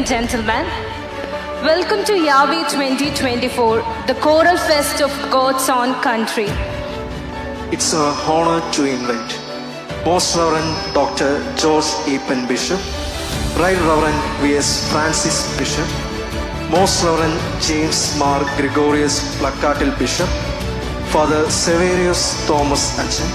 Gentlemen, welcome to Yahweh 2024, the Choral Fest of God's own country. It's an honor to invite Most Reverend Dr. George Epen Bishop, Right Reverend V.S. Francis Bishop, Most Reverend James Mar Gregorius Plakatil Bishop, Father Severius Thomas Achan,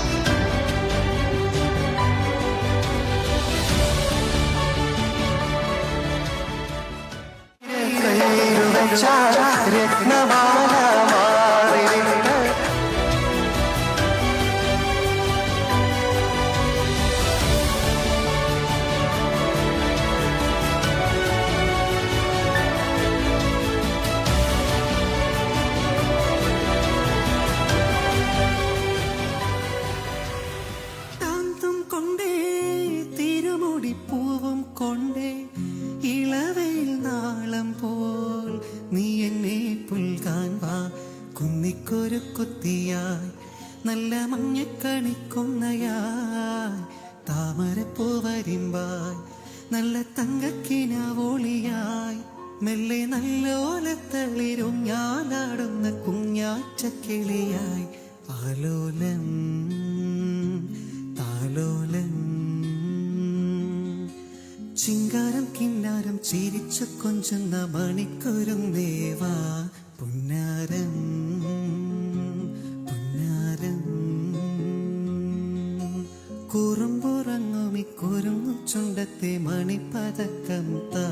നല്ല മഞ്ഞക്കണിക്കൊന്നയായി താമരപ്പൂവരിമ്പായി നല്ല തങ്കക്കിനാവോളിയായി മെല്ലെ നല്ലോലത്തളിരും ഞാനാടുന്ന കുഞ്ഞാറ്റക്കിളിയായി ആലോലം താലോലം ചിങ്കാരം കിന്നാരം ചിരിച്ചു കൊഞ്ചുന്ന മണിക്കൊരും ദേവാ പുന്നാരം കുറുമ്പുറങ്ങുമി കുരുങ്ങും ചുണ്ടത്തെ മണിപ്പതക്കം താ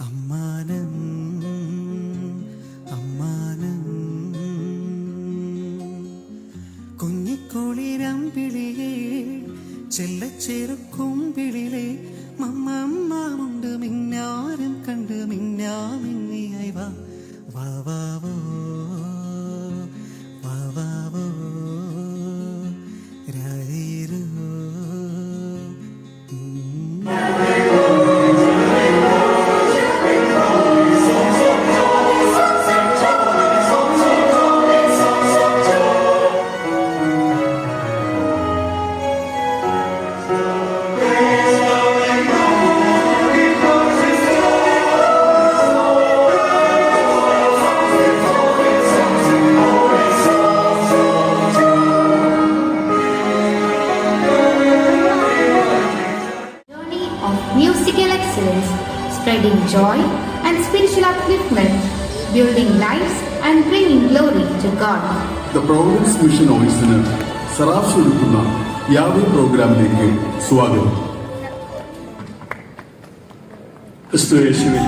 അമ്മാനം അമ്മാനം കുഞ്ഞിക്കോളിരമ്പിളിയേ ചെല്ലച്ചെറുക്കുമ്പിളിലെ മമ്മമ്മുണ്ട് മിന്നാരം കണ്ട് മിന്നാമിന്നിയായി വാ വാവാവോ വാവാവോ രാരീരോ. Musical excellence, spreading joy and spiritual upliftment, building lives and bringing glory to God. The Providence Mission Office-ന് സറാഫ് ഒരുക്കുന്ന യാവേ പ്രോഗ്രാമിലേക്ക് സ്വാഗതം. ക്രിസ്തുയേശുവിൽ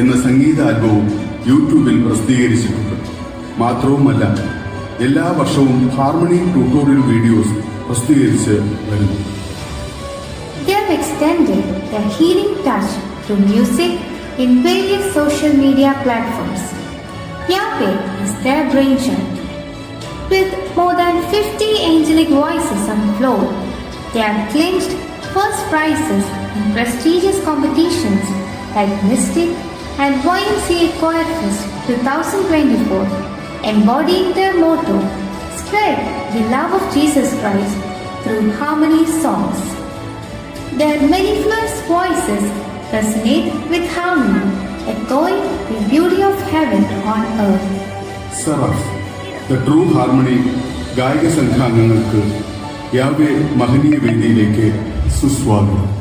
എന്ന സംഗീത ആൽബവും യൂട്യൂബിൽ പ്രസിദ്ധീകരിച്ചിട്ടുണ്ട്. മാത്രവുമല്ല എല്ലാ വർഷവും ഹാർമണി ട്യൂട്ടോറിയൽ വീഡിയോസ് പ്രസിദ്ധീകരിച്ച് വരുന്നു. They have extended their healing touch through music in various social media platforms. Yahweh is their brainchild. With more than 50 angelic voices on the floor, they have clinched first prizes in prestigious competitions like Mystic and YMCA Choir Fest 2024, embodying their motto, spread the love of Jesus Christ through harmony songs. Their mellifluous voices resonate with harmony, echoing the beauty of heaven on earth. സെറാഫ് the true harmony ഗായക സംഘാംഗങ്ങൾക്ക് Yahweh മഹനീയ വേദിയിലേക്ക് സുസ്വാഗതം.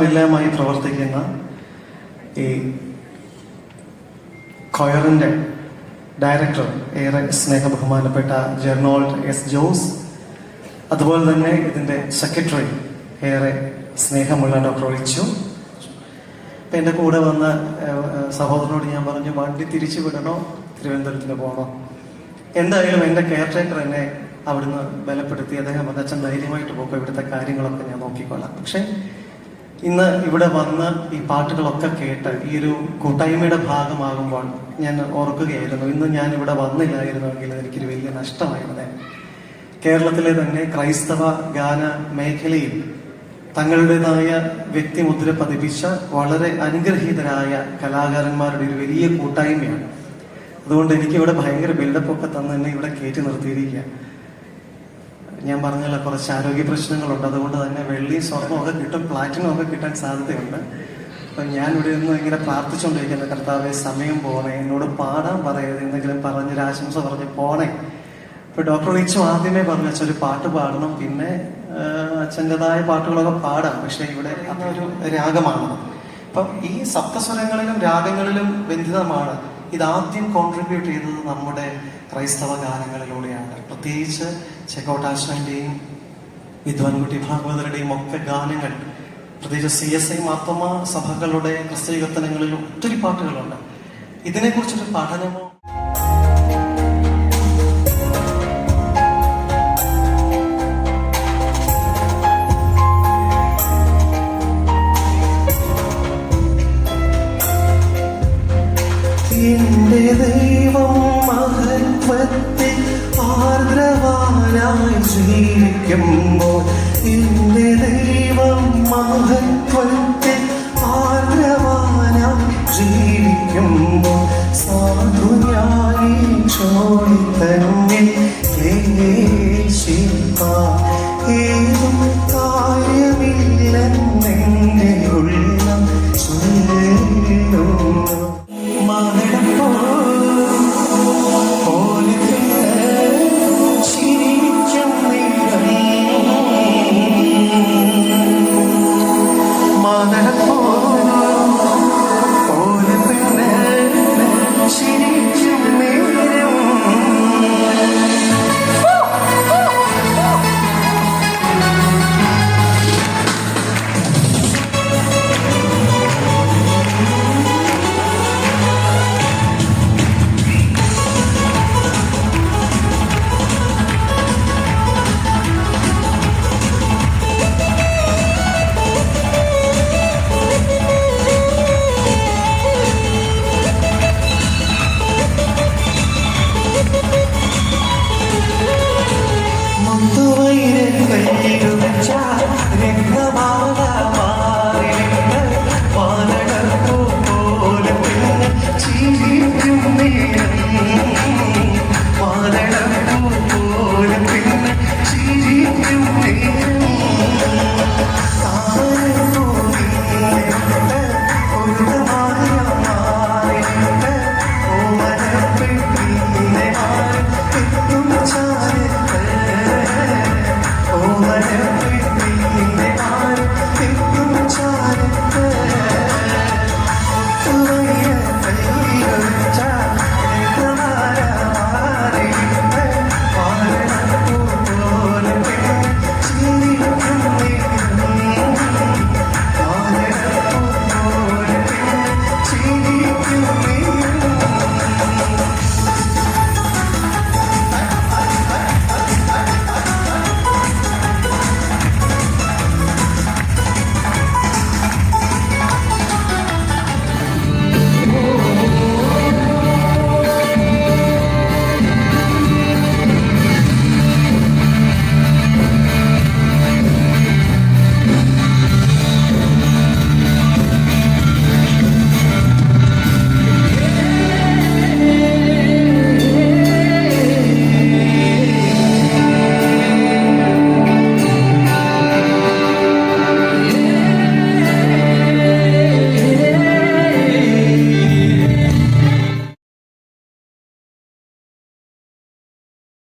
എല്ലാമായി പ്രവർത്തിക്കുന്ന ഈ കൊയറിൻ്റെ director ഏറെ സ്നേഹബഹുമാനപ്പെട്ട ജെർണോൾഡ് S Jose, അതുപോലെ തന്നെ ഇതിൻ്റെ സെക്രട്ടറി ഏറെ സ്നേഹമുള്ള ഡോക്ടർ റിച്ചു. അപ്പം എൻ്റെ കൂടെ വന്ന സഹോദരനോട് ഞാൻ പറഞ്ഞു, വണ്ടി തിരിച്ചു വിടണോ തിരുവനന്തപുരത്തിന് പോകണോ? എന്തായാലും എൻ്റെ കെയർ ടേക്കർ എന്നെ അവിടുന്ന് ബലപ്പെടുത്തി. അദ്ദേഹം പറഞ്ഞ അച്ഛൻ ധൈര്യമായിട്ട് പോകുമ്പോൾ ഇവിടുത്തെ കാര്യങ്ങളൊക്കെ ഞാൻ നോക്കിക്കൊള്ളാം. പക്ഷെ ഇന്ന് ഇവിടെ വന്ന് ഈ പാട്ടുകളൊക്കെ കേട്ട് ഈ ഒരു കൂട്ടായ്മയുടെ ഭാഗമാകുമ്പോൾ ഞാൻ ഓർക്കുകയായിരുന്നു, ഇന്ന് ഞാൻ ഇവിടെ വന്നില്ലായിരുന്നുവെങ്കിൽ എനിക്കൊരു വലിയ നഷ്ടമായിരുന്നേ. കേരളത്തിലെ തന്നെ ക്രൈസ്തവ ഗാന മേഖലയിൽ തങ്ങളുടേതായ വ്യക്തിമുദ്ര പതിപ്പിച്ച വളരെ അനുഗ്രഹീതരായ കലാകാരന്മാരുടെ ഒരു വലിയ കൂട്ടായ്മയാണ്. അതുകൊണ്ട് എനിക്കിവിടെ ഭയങ്കര ബിൽഡപ്പ് ഒക്കെ തന്ന് എന്നെ ഇവിടെ കയറ്റി നിർത്തിയിരിക്കുക. ഞാൻ പറഞ്ഞല്ലോ, കുറച്ച് ആരോഗ്യ പ്രശ്നങ്ങളുണ്ട്. അതുകൊണ്ട് തന്നെ വെള്ളി സ്വർണ്ണമൊക്കെ കിട്ടും, പ്ലാറ്റിനം ഒക്കെ കിട്ടാൻ സാധ്യതയുണ്ട്. അപ്പം ഞാൻ ഇവിടെ നിന്ന് ഇങ്ങനെ പ്രാർത്ഥിച്ചുകൊണ്ടിരിക്കുന്ന, കർത്താവെ സമയം പോണേ, എന്നോട് പാടാൻ പറയരുത്, എന്തെങ്കിലും പറഞ്ഞൊരു ആശംസ പറഞ്ഞ് പോണേ. അപ്പോൾ ഡോക്ടർ റിച്ചു ആദ്യമേ പറഞ്ഞു, അച്ഛൻ ഒരു പാട്ട് പാടണം, പിന്നെ അച്ഛൻ്റെതായ പാട്ടുകളൊക്കെ പാടാം, പക്ഷെ ഇവിടെ അതൊരു രാഗമാണ്. അപ്പം ഈ സപ്തസ്വരങ്ങളിലും രാഗങ്ങളിലും ബന്ധിതമാണ്. ഇതാദ്യം കോൺട്രിബ്യൂട്ട് ചെയ്തത് നമ്മുടെ ക്രൈസ്തവ ഗാനങ്ങളിലൂടെയാണ്. പ്രത്യേകിച്ച് ചെക്കോട്ടാശ്വൻ്റെയും വിദ്വാൻകുട്ടി ഭാഗവതരുടെയും ഒക്കെ ഗാനങ്ങൾ, പ്രത്യേകിച്ച് CSI മാർത്തോമ സഭകളുടെ ക്രിസ്തീയ കീർത്തനങ്ങളിൽ ഒത്തിരി പാട്ടുകളുണ്ട്. ഇതിനെക്കുറിച്ചൊരു പഠനമോ എന്റെ ദൈവം മഹത്വത്തിൽ ആർദ്രവാനായി ജീവിക്കുമ്പോൾ, എന്റെ ദൈവം മഹത്വത്തിൽ ആർദ്രവാനായി ജീവിക്കുമ്പോൾ, സാധു ഞാനീ ചോടി തന്നിൽ